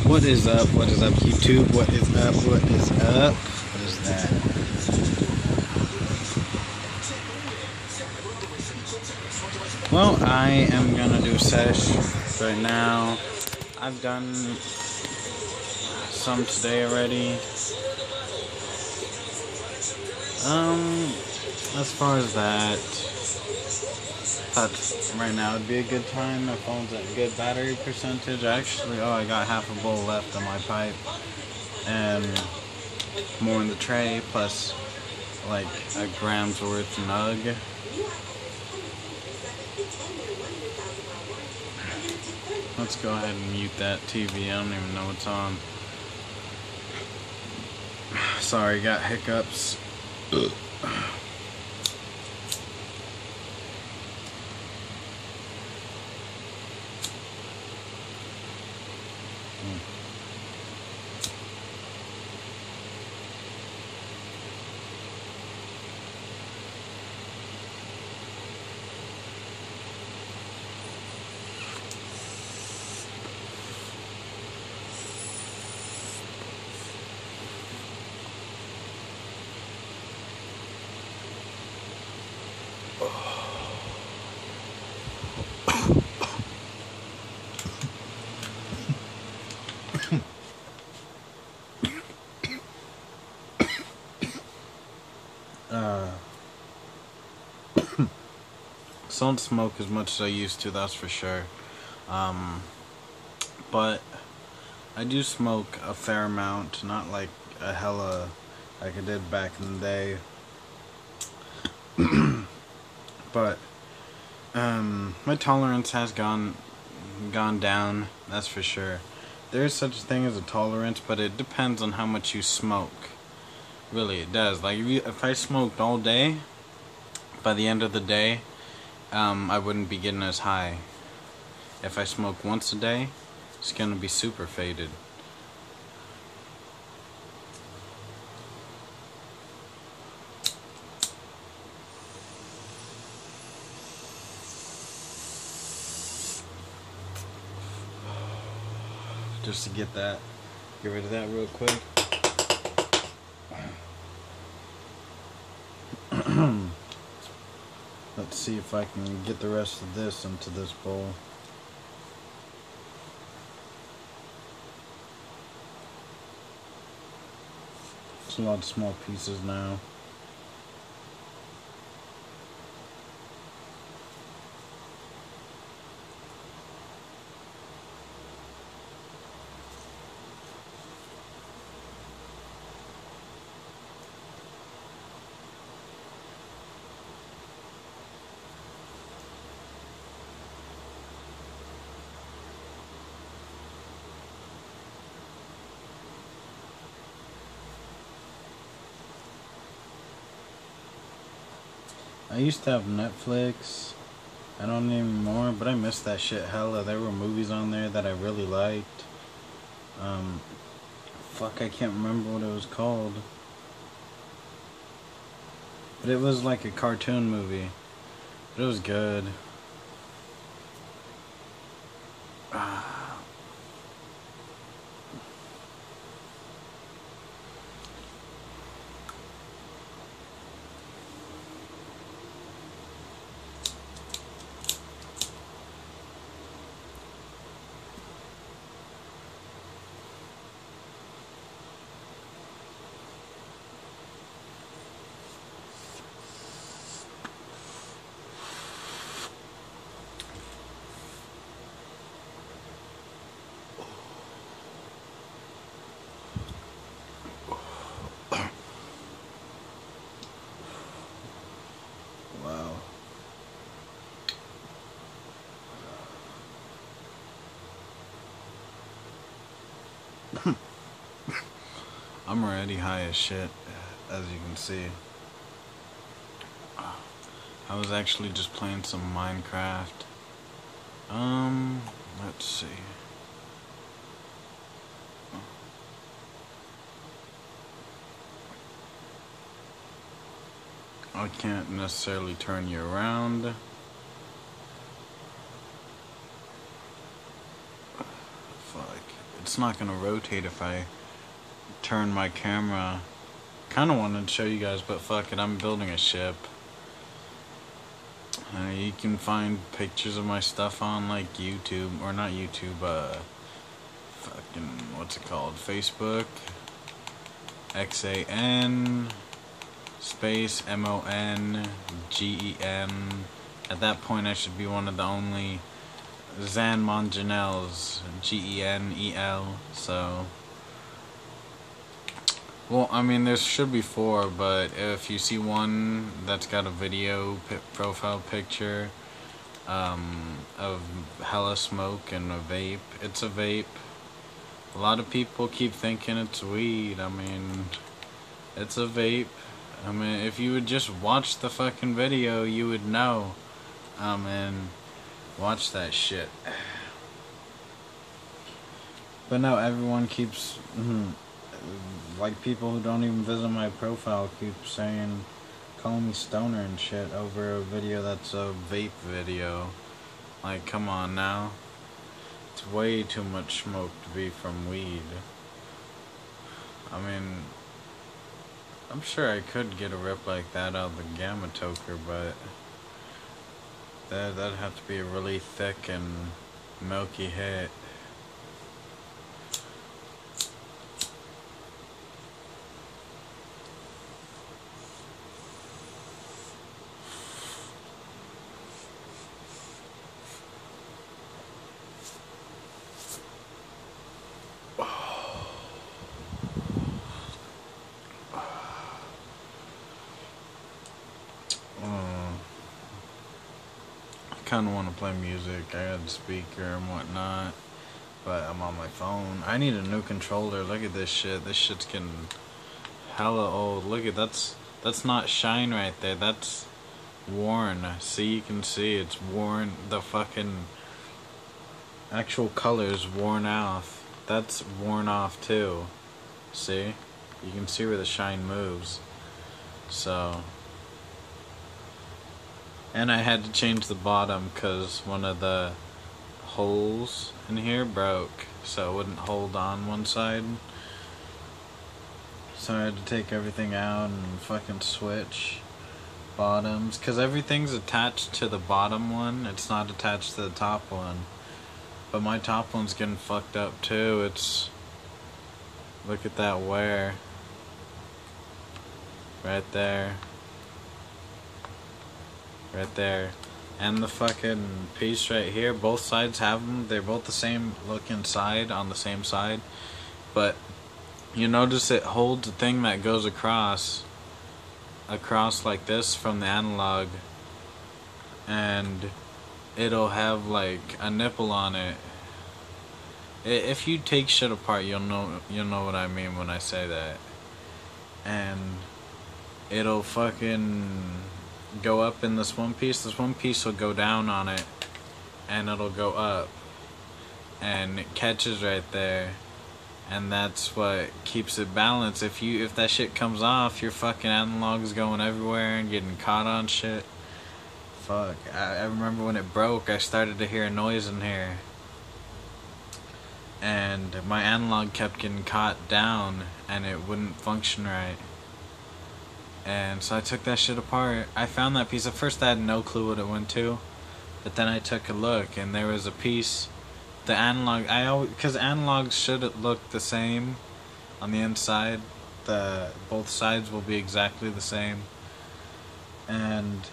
What is up? What is up, YouTube? What is up? What is up? What is that? Well, I am gonna do sesh right now. I've done some today already. As far as that, thought right now would be a good time. My phone's at good battery percentage. I got half a bowl left on my pipe, and more in the tray, plus like a gram's worth nug. Let's go ahead and mute that TV. I don't even know what's on. Sorry, got hiccups. So I don't smoke as much as I used to, that's for sure. But I do smoke a fair amount, not like a hella like I did back in the day. But my tolerance has gone down, that's for sure. There is such a thing as a tolerance, but it depends on how much you smoke. Really, it does. Like if I smoked all day, by the end of the day, I wouldn't be getting as high. If I smoke once a day, it's gonna be super faded. Just to get rid of that real quick. Let's see if I can get the rest of this into this bowl. It's a lot of small pieces now. I used to have Netflix. I don't anymore, but I miss that shit hella. There were movies on there that I really liked. Fuck, I can't remember what it was called. But it was like a cartoon movie. But it was good. I'm already high as shit, as you can see. I was actually just playing some Minecraft. Let's see. I can't necessarily turn you around. Fuck. it's not gonna rotate if I turn my camera. Kinda wanted to show you guys, but fuck it, I'm building a ship. You can find pictures of my stuff on like YouTube, or not YouTube, fucking, what's it called? Facebook. XAN space MONGEN. At that point, I should be one of the only Zan Monjanels, GENEL. So, well, I mean, there should be 4, but if you see one that's got a video profile picture of hella smoke and a vape, it's a vape. A lot of people keep thinking it's weed. I mean, it's a vape. I mean, if you would just watch the fucking video, you would know. And watch that shit. But no, everyone keeps, like people who don't even visit my profile keep saying, calling me stoner and shit over a video that's a vape video. Like, come on now. It's way too much smoke to be from weed. I mean, I'm sure I could get a rip like that out of the gamma toker, but that'd have to be a really thick and milky hit. I kind of want to play music. I got a speaker and whatnot, but I'm on my phone. I need a new controller. Look at this shit. This shit's getting hella old. Look at that's not shine right there. That's worn. See, you can see it's worn. The fucking actual color's worn off. That's worn off too. See? You can see where the shine moves. So, and I had to change the bottom because one of the holes in here broke, so it wouldn't hold on one side. So I had to take everything out and fucking switch bottoms, because everything's attached to the bottom one. It's not attached to the top one. But my top one's getting fucked up too. It's, look at that wear right there. Right there. And the fucking piece right here, both sides have them. They're both the same look inside, on the same side. But you notice it holds a thing that goes across like this from the analog. And it'll have like a nipple on it. If you take shit apart, you'll know what I mean when I say that. And it'll fucking go up in this one piece will go down on it, and it'll go up, and it catches right there, and that's what keeps it balanced. If that shit comes off, your fucking analog's going everywhere and getting caught on shit. Fuck, I remember when it broke, I started to hear a noise in here, and my analog kept getting caught down, and it wouldn't function right. And so I took that shit apart. I found that piece. At first I had no clue what it went to, but then I took a look, and there was a piece. The analog, because analogs should look the same on the inside. Both sides will be exactly the same, and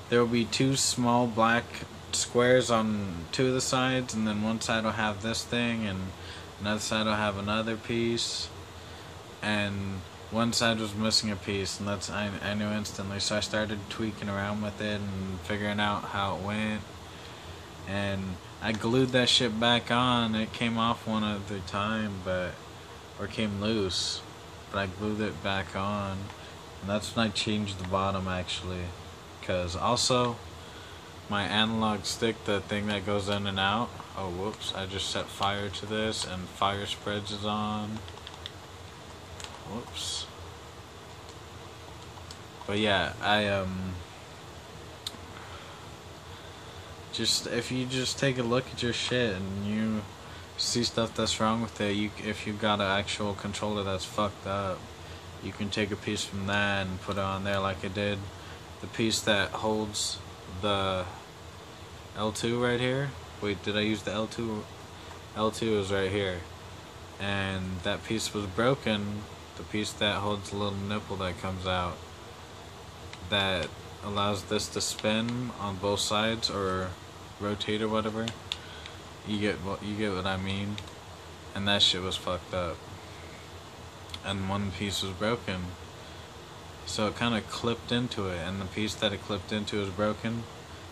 there will be 2 small black squares on 2 of the sides, and then one side will have this thing, and another side will have another piece, and one side was missing a piece, and I knew instantly. So I started tweaking around with it and figuring out how it went, and I glued that shit back on. It came off one other time, or came loose, but I glued it back on, and that's when I changed the bottom actually, because also my analog stick, the thing that goes in and out, oh whoops, I just set fire to this, and fire spreads is on. Whoops. But yeah, if you just take a look at your shit and you see stuff that's wrong with it, if you got an actual controller that's fucked up, you can take a piece from that and put it on there like I did. The piece that holds the L2 right here. Wait, did I use the L2? L2 is right here. And that piece was broken. The piece that holds the little nipple that comes out, that allows this to spin on both sides or rotate or whatever. You get what I mean. And that shit was fucked up. And one piece was broken. So it kind of clipped into it, and the piece that it clipped into was broken.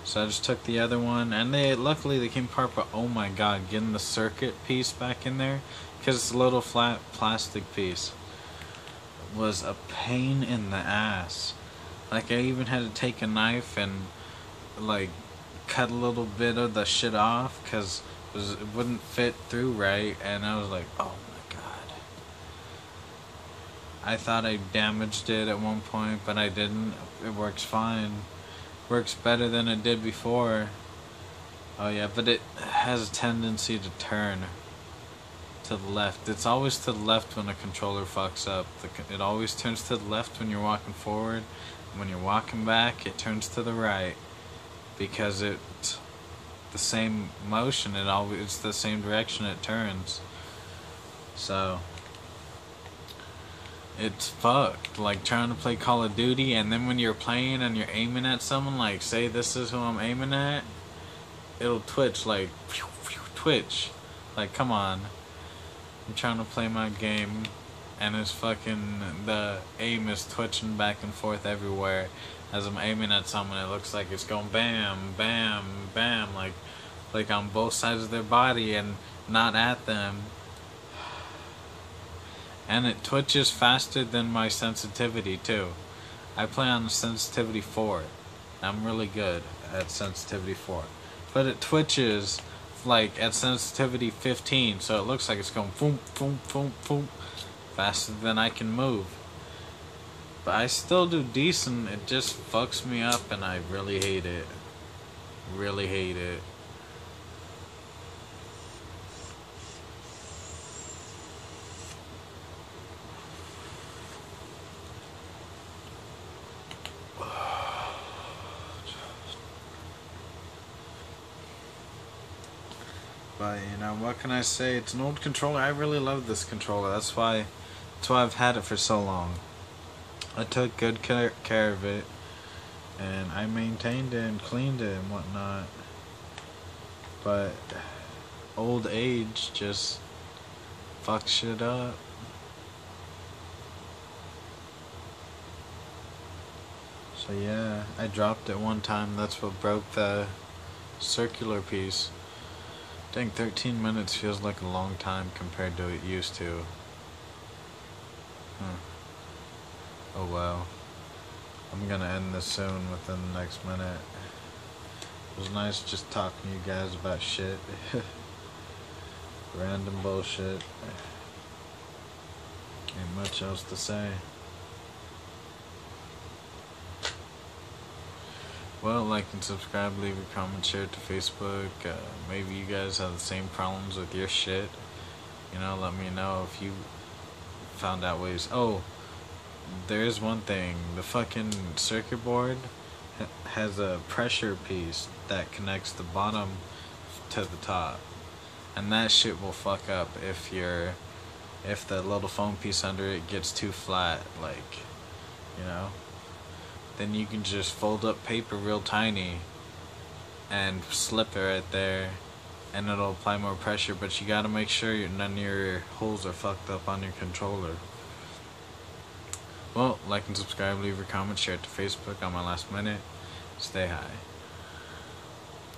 So I just took the other one, and luckily they came apart, but oh my god, getting the circuit piece back in there, because it's a little flat plastic piece, was a pain in the ass. Like, I even had to take a knife and like cut a little bit of the shit off, because it wouldn't fit through right, and I was like, oh my god. I thought I damaged it at one point, but I didn't. It works fine. Works better than it did before. Oh yeah, but it has a tendency to turn to the left. It's always to the left when a controller fucks up. It always turns to the left when you're walking forward. When you're walking back, it turns to the right, because it's the same motion. It's the same direction it turns. So it's fucked. Like trying to play Call of Duty, and then when you're playing and you're aiming at someone, like say this is who I'm aiming at, it'll twitch, like twitch. Like, come on. I'm trying to play my game, and it's fucking, the aim is twitching back and forth everywhere. As I'm aiming at someone, it looks like it's going bam, bam, bam, like on both sides of their body and not at them. And it twitches faster than my sensitivity too. I play on the sensitivity 4. I'm really good at sensitivity 4. But it twitches like at sensitivity 15, so it looks like it's going boom, boom, boom, boom, faster than I can move. But I still do decent. It just fucks me up, and I really hate it. Really hate it. But you know, what can I say? It's an old controller. I really love this controller. That's why I've had it for so long. I took good care of it, and I maintained it and cleaned it and whatnot. But old age just fucks shit up. So yeah, I dropped it one time. That's what broke the circular piece. Dang, 13 minutes feels like a long time compared to it used to. Oh well. I'm gonna end this soon within the next minute. It was nice just talking to you guys about shit. Random bullshit. Ain't much else to say. Well, like and subscribe, leave a comment, share it to Facebook. Maybe you guys have the same problems with your shit. You know, let me know if you found out ways. Oh, there is one thing. The fucking circuit board has a pressure piece that connects the bottom to the top. And that shit will fuck up if the little foam piece under it gets too flat, like, you know. Then you can just fold up paper real tiny and slip it right there, and it'll apply more pressure, but you gotta make sure none of your holes are fucked up on your controller. Well, like and subscribe, leave a comment, share it to Facebook on my last minute. Stay high.